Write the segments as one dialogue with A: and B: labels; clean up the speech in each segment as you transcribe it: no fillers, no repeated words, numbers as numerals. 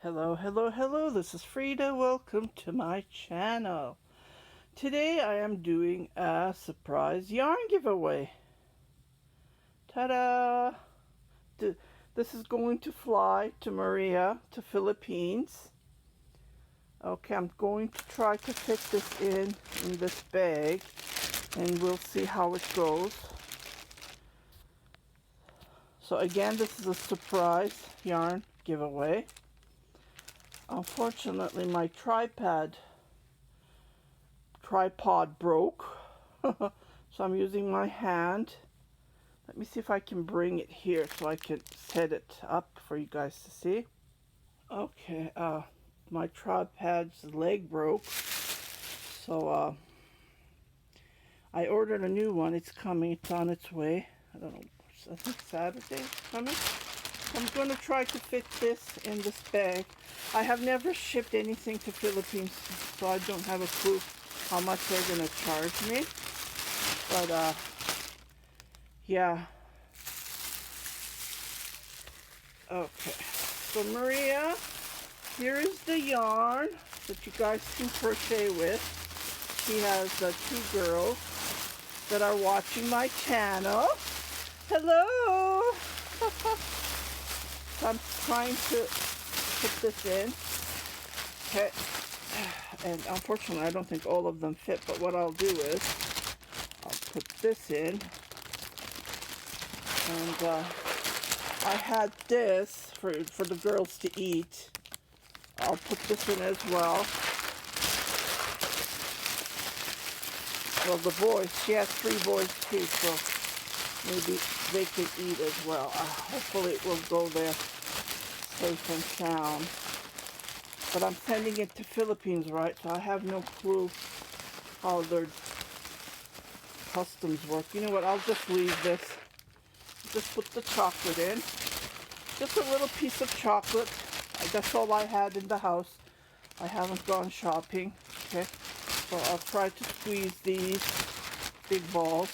A: Hello, hello, hello, this is Frida. Welcome to my channel. Today I am doing a surprise yarn giveaway. Ta-da! This is going to fly to Maria, to Philippines. Okay, I'm going to try to fit this in this bag and we'll see how it goes. So again, this is a surprise yarn giveaway. Unfortunately, my tripod broke, so I'm using my hand. Let me see if I can bring it here so I can set it up for you guys to see. Okay, my tripod's leg broke, so I ordered a new one. It's coming. It's on its way. I don't know. I think Saturday it's coming. I'm going to try to fit this in this bag. I have never shipped anything to Philippines, so I don't have a clue how much they're going to charge me. But, yeah. Okay. So, Maria, here is the yarn that you guys can crochet with. She has two girls that are watching my channel. Hello! So I'm trying to put this in. Okay. And unfortunately, I don't think all of them fit, but what I'll do is I'll put this in. And I had this for the girls to eat. I'll put this in as well. Well, the boys, she has 3 boys too, so maybe they can eat as well. Hopefully it will go there safe and sound. But I'm sending it to Philippines, right? So I have no clue how their customs work. You know what? I'll just leave this. Just put the chocolate in. Just a little piece of chocolate. That's all I had in the house. I haven't gone shopping. Okay. So I'll try to squeeze these big balls.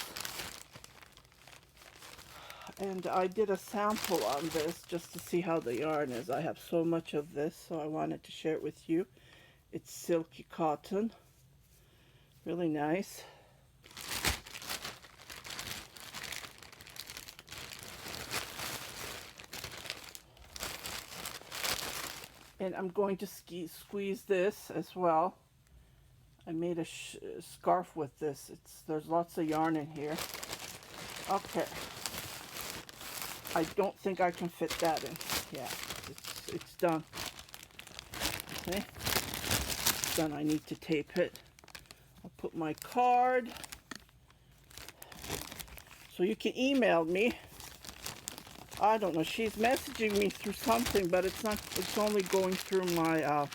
A: And I did a sample on this just to see how the yarn is. I have so much of this, so I wanted to share it with you. It's silky cotton. Really nice. And I'm going to squeeze this as well. I made a scarf with this. There's lots of yarn in here. Okay. I don't think I can fit that in. Yeah, it's done. Okay, it's done. I need to tape it. I'll put my card. So you can email me. I don't know. She's messaging me through something, but it's not. It's only going through my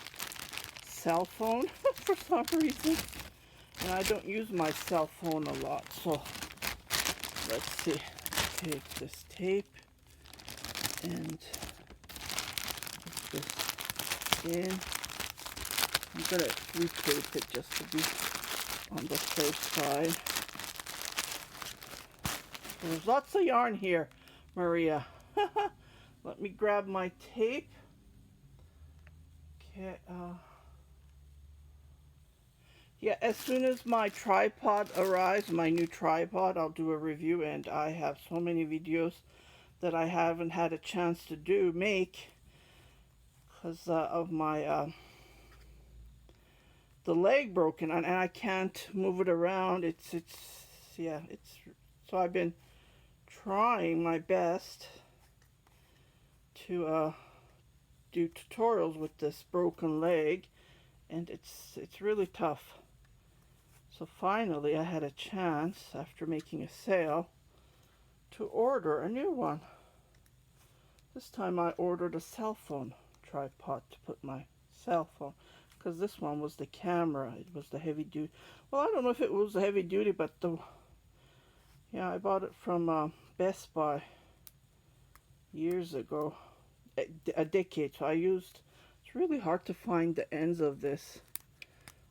A: cell phone for some reason, and I don't use my cell phone a lot. So let's see. Take this tape and put this in. I'm gonna retape it just to be on the safe side. There's lots of yarn here, Maria. Let me grab my tape. Okay. Yeah, as soon as my tripod arrives, my new tripod, I'll do a review, and I have so many videos that I haven't had a chance to make because of my the leg broken, and I can't move it around. Yeah, so I've been trying my best to do tutorials with this broken leg, and it's really tough. So finally I had a chance, after making a sale, to order a new one. This time I ordered a cell phone tripod to put my cell phone, because this one was the camera. It was the heavy duty. Well, I don't know if it was the heavy duty, but yeah, I bought it from Best Buy years ago, a decade. So it's really hard to find the ends of this.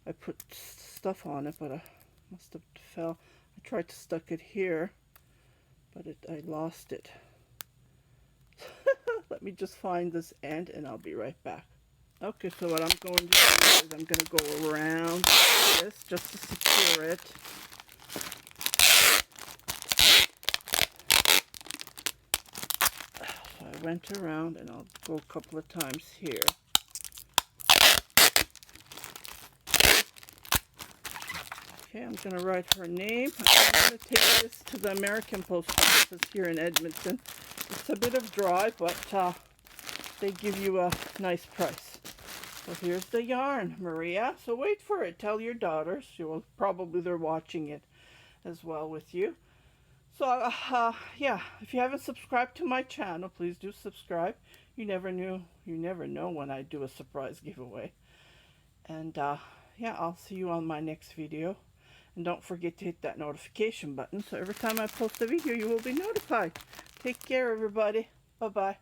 A: I put stuff on it, but I must have fell. I tried to stuck it here, but I lost it. Let me just find this end and I'll be right back. Okay, so what I'm going to do is I'm going to go around this just to secure it. So I went around, and I'll go a couple of times here. Okay, I'm going to write her name. I'm going to take this to the American Post Office here in Edmonton. It's a bit of drive, but they give you a nice price. So here's the yarn, Maria. So wait for it. Tell your daughters. They're watching it as well with you. So yeah, if you haven't subscribed to my channel, please do subscribe. You never know when I do a surprise giveaway. And yeah, I'll see you on my next video. And don't forget to hit that notification button so every time I post a video, you will be notified. Take care, everybody. Bye-bye.